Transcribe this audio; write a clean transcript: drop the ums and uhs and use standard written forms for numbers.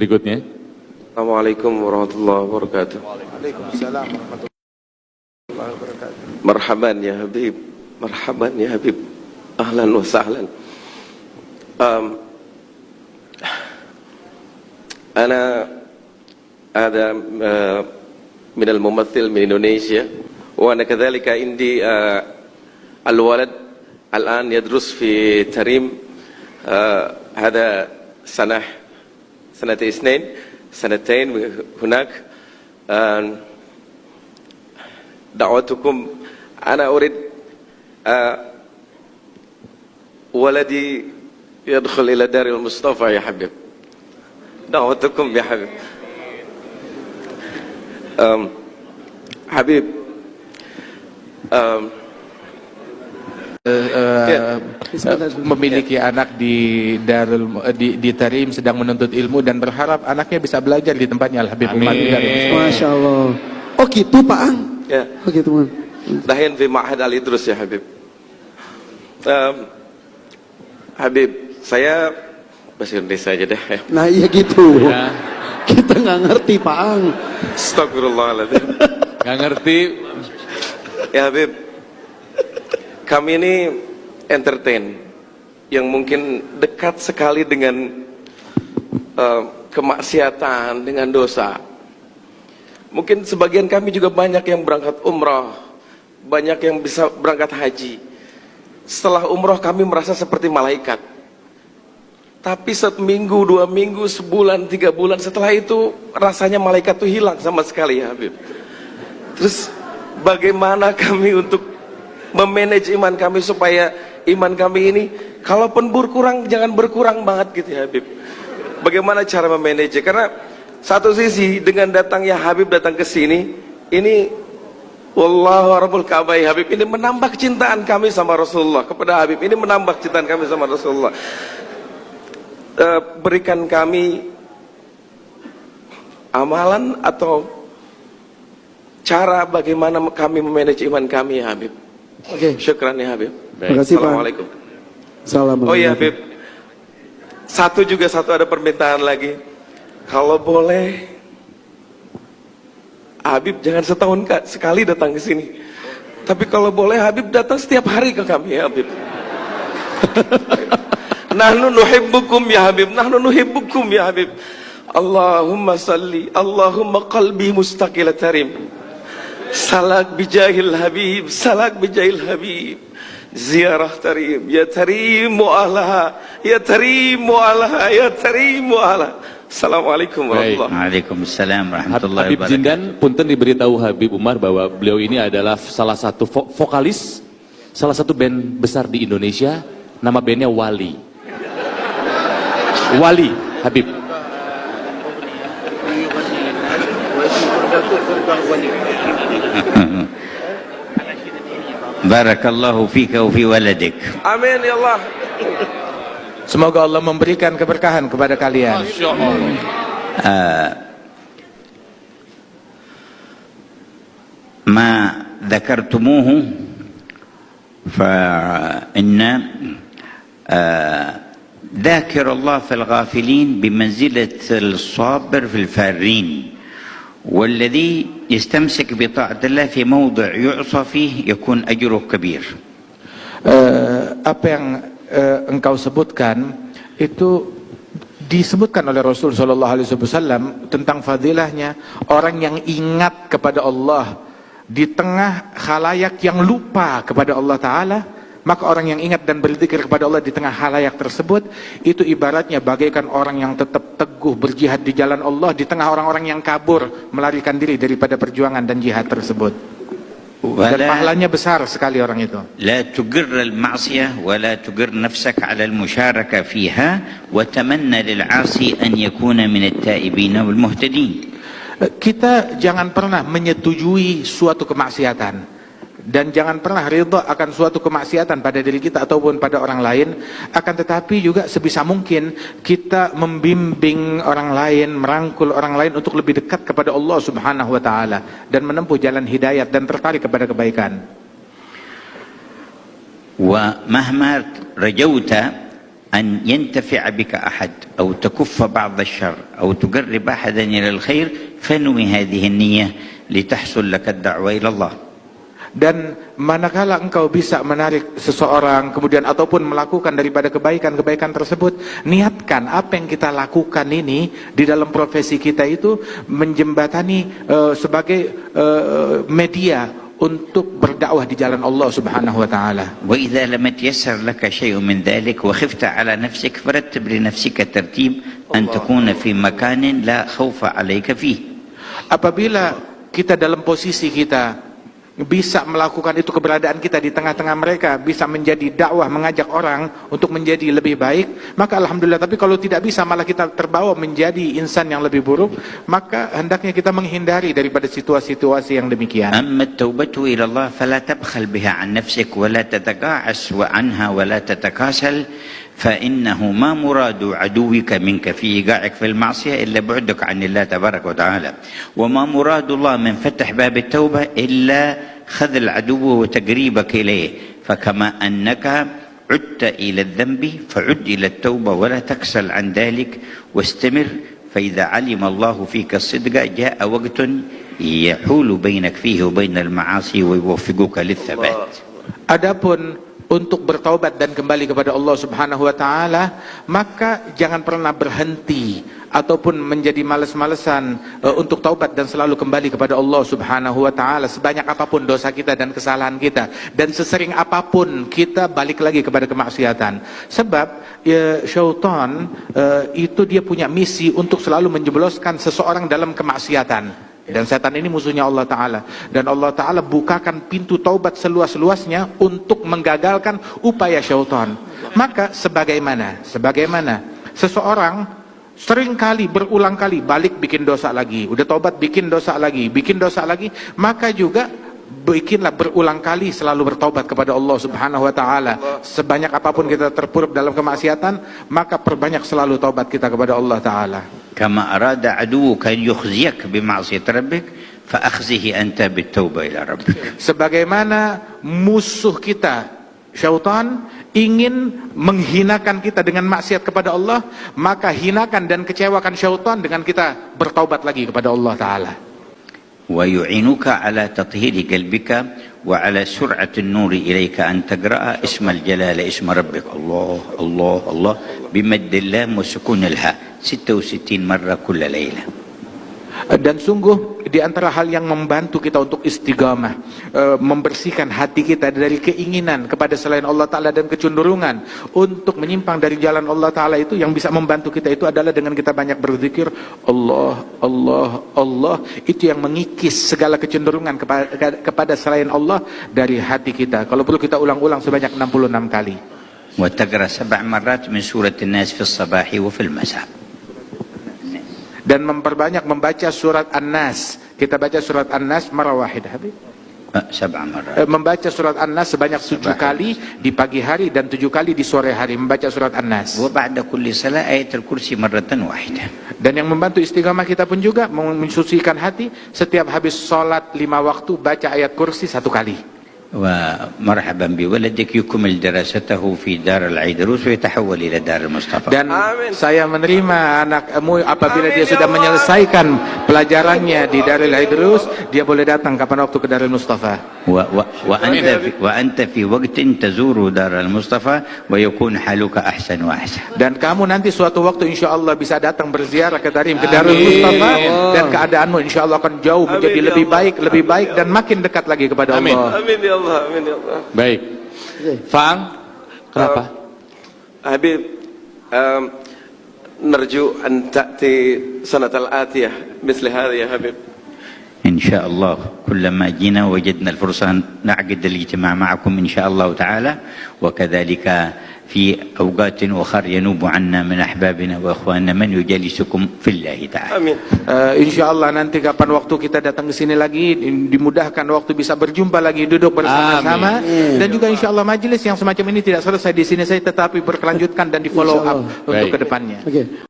berikutnya. Assalamualaikum warahmatullahi wabarakatuh. Waalaikumsalam warahmatullahi wabarakatuh. Marhaban ya Habib, marhaban ya Habib, ahlan wa sahlan. أنا هذا من الممثل من إندونيسيا، وأنا كذلك عندي الولد الآن يدرس في تريم، هذا سنتين هناك. دعوتكم، أنا أريد ولدي يدخل إلى دار المصطفى يا حبيب، دعوتكم يا حبيب. Habib, memiliki anak di di Tarim, sedang menuntut ilmu dan berharap anaknya bisa belajar di tempatnya Al Habib Umar. Masya Allah. Oh gitu Pak Ang. Ya. Oh gitu Man. Dahin fi Ma'had Al-Idrus ya Habib. Habib, saya bahasa Indonesia aja deh. Nah iya gitu. Ya. Kita nggak ngerti Pak Ang. Astagfirullahaladzim. Nggak ngerti. Ya Habib, kami ini entertain yang mungkin dekat sekali dengan kemaksiatan, dengan dosa. Mungkin sebagian kami juga banyak yang berangkat umrah, banyak yang bisa berangkat haji. Setelah umrah kami merasa seperti malaikat. Tapi 1 minggu, 2 minggu, sebulan, 3 bulan setelah itu rasanya malaikat itu hilang sama sekali ya Habib. Terus bagaimana kami untuk memanage iman kami supaya iman kami ini kalaupun berkurang jangan berkurang banget gitu ya Habib. Bagaimana cara memanage? Karena satu sisi dengan datangnya Habib datang ke sini, ini wallahu rabbul Ka'bah Habib, ini menambah kecintaan kami sama Rasulullah kepada Habib, ini menambah kecintaan kami sama Rasulullah. Berikan kami amalan atau cara bagaimana kami memanage iman kami ya Habib. Oke. Syukran ya Habib. Terima kasih Pak. Assalamualaikum. Assalamualaikum. Oh iya Habib, satu ada permintaan lagi. Kalau boleh Habib jangan setahun sekali datang ke sini. Tapi kalau boleh Habib datang setiap hari ke kami ya Habib. Nahnu nuhibbukum ya Habib, nahnu nuhibbukum ya Habib. Allahumma salli, Allahumma qalbi mustaqil tarim. Salak bijahil Habib, salak bijahil Habib. Ziarah tarim, ya tarim mu'alaha, ya tarim mu'alaha, ya tarim mu'alaha. Assalamualaikum warahmatullahi wabarakatuh. Waalaikumsalam warahmatullahi Habib wabarakatuh. Jindan, punten diberitahu Habib Umar bahwa beliau ini adalah salah satu vokalis, salah satu band besar di Indonesia. Nama bandnya Wali. Wali, Habib. Barakallahu fika wa fi waladik. Amin ya Allah. Semoga Allah memberikan keberkahan kepada kalian. ما ذكرتموه فإن ذاكر الله في الغافلين بمنزلة الصابر في الفارين، والذي يستمسك بطاعة الله في موضع يعصى فيه يكون أجره كبير. Apa yang engkau sebutkan itu disebutkan oleh Rasul Shallallahu Alaihi Wasallam tentang fadilahnya orang yang ingat kepada Allah di tengah khalayak yang lupa kepada Allah Ta'ala. Maka orang yang ingat dan berzikir kepada Allah di tengah halayak tersebut, itu ibaratnya bagaikan orang yang tetap teguh berjihad di jalan Allah di tengah orang-orang yang kabur melarikan diri daripada perjuangan dan jihad tersebut. Dan pahalanya besar sekali orang itu. لا تجر المعصية ولا تجر نفسك على المشاركة فيها وتمنى للعاصي أن يكون من التائبين والمهتدين. Kita jangan pernah menyetujui suatu kemaksiatan dan jangan pernah ridha akan suatu kemaksiatan pada diri kita ataupun pada orang lain. Akan tetapi juga sebisa mungkin kita membimbing orang lain, merangkul orang lain untuk lebih dekat kepada Allah Subhanahu wa taala dan menempuh jalan hidayat dan tertarik kepada kebaikan. ومهما رجوت أن ينتفع بك أحد أو تكف بعض الشر أو تقرب أحدا إلى الخير فانوي هذه النية لتحصل لك الدعوة إلى الله. Dan manakala engkau bisa menarik seseorang kemudian ataupun melakukan daripada kebaikan-kebaikan tersebut, niatkan apa yang kita lakukan ini di dalam profesi kita itu menjembatani sebagai media untuk berdakwah di jalan Allah Subhanahu wa taala. وإذا لم يتيسر لك شيء من ذلك وخفت على نفسك فرتب لنفسك ترتيب أن تكون في مكان لا خوف عليك فيه. Apabila kita dalam posisi kita bisa melakukan itu, keberadaan kita di tengah-tengah mereka bisa menjadi dakwah, mengajak orang untuk menjadi lebih baik, maka alhamdulillah. Tapi kalau tidak bisa, malah kita terbawa menjadi insan yang lebih buruk, maka hendaknya kita menghindari daripada situasi-situasi yang demikian. أما التوبة إلى الله فلا تبخل بها عن نفسك ولا تتقاعس عنها ولا تتكاسل، فإنه ما مراد عدوك منك في إيقاعك في المعصية إلا بعدك عن الله تبارك وتعالى، وما مراد الله من فتح باب التوبة إلا خذل عدوه وتقريبك إليه. فكما أنك عدت إلى الذنب فعد إلى التوبة ولا تكسل عن ذلك واستمر، فإذا علم الله فيك الصدق جاء وقت يحول بينك فيه وبين المعاصي ويوفقك للثبات. Adapun untuk bertaubat dan kembali kepada Allah Subhanahu wa taala, maka jangan pernah berhenti ataupun menjadi malas-malesan untuk taubat dan selalu kembali kepada Allah Subhanahu wa taala, sebanyak apapun dosa kita dan kesalahan kita, dan sesering apapun kita balik lagi kepada kemaksiatan. Sebab syaitan itu dia punya misi untuk selalu menjebloskan seseorang dalam kemaksiatan. Dan setan ini musuhnya Allah Ta'ala. Dan Allah Ta'ala bukakan pintu taubat seluas-luasnya untuk menggagalkan upaya syaitan. Maka sebagaimana seseorang sering kali, berulang kali balik bikin dosa lagi, udah taubat bikin dosa lagi, maka juga bikinlah berulang kali selalu bertaubat kepada Allah Subhanahu wa taala. Sebanyak apapun kita terpuruk dalam kemaksiatan, maka perbanyak selalu taubat kita kepada Allah Ta'ala. كما أراد عدوك أن يخزيك بمعصية ربك فأخزه أنت بالتوبة إلى ربك. Sebagaimana musuh kita syaitan ingin menghinakan kita dengan maksiat kepada Allah, maka hinakan dan kecewakan syaitan dengan kita bertaubat lagi kepada Allah Ta'ala. ويعينك على تطهير قلبك وعلى سرعة النور إليك أن تقرأ اسم الجلال اسم ربك الله الله الله بمد اللام وسكون الهاء 66 مرة كل ليلة. Dan sungguh di antara hal yang membantu kita untuk istiqamah, membersihkan hati kita dari keinginan kepada selain Allah Ta'ala dan kecenderungan untuk menyimpang dari jalan Allah Ta'ala, itu yang bisa membantu kita itu adalah dengan kita banyak berzikir Allah, Allah, Allah. Itu yang mengikis segala kecenderungan kepada selain Allah dari hati kita. Kalau perlu kita ulang-ulang sebanyak 66 kali. وتقرأ 7 مرات من سورة الناس في الصباح وفي المساء. Dan memperbanyak membaca surat An-Nas. Kita baca surat An-Nas marah wahidah. 7 مرات. Membaca surat An-Nas sebanyak 7 kali di pagi hari dan 7 kali di sore hari membaca surat An-Nas. وبعد كل صلاة آية الكرسي مرة واحدة. Dan yang membantu istiqamah kita pun juga mensucikan hati, setiap habis sholat 5 waktu baca ayat kursi 1 kali. ومرحبا بولدك يكمل دراسته في دار العيدروس ويتحول إلى دار المصطفى. Dan Amin. saya menerima anakmu apabila dia sudah menyelesaikan pelajarannya di Darul Idrus, dia boleh datang kapan waktu ke Darul Mustafa. وأنت في وقت تزور دار المصطفى ويكون حالك أحسن وأحسن. Dan kamu nanti suatu waktu insya Allah bisa datang berziarah ke Darul Mustafa, dan keadaanmu insya Allah akan jauh menjadi Amin, ya lebih Allah. baik dan makin dekat lagi kepada Amin. Allah. Amin ya Allah, amin ya Allah. Baik. Faang, kenapa? Habib, نرجو أن تأتي سنة الآتية مثل هذه يا حبيب. إن شاء الله كلما جينا وجدنا الفرصة نعقد الاجتماع معكم إن شاء الله تعالى، وكذلك في أوقات أخرى ينوب عنا من أحبابنا وأخواننا من يجالسكم في الله تعالى. Amin. Insya Allah nanti kapan waktu kita datang ke sini lagi, dimudahkan waktu bisa berjumpa lagi, duduk bersama-sama, dan juga insya Allah majelis yang semacam ini tidak selesai di sini saja, tetapi berkelanjutkan dan di follow up untuk Baik. kedepannya. Oke.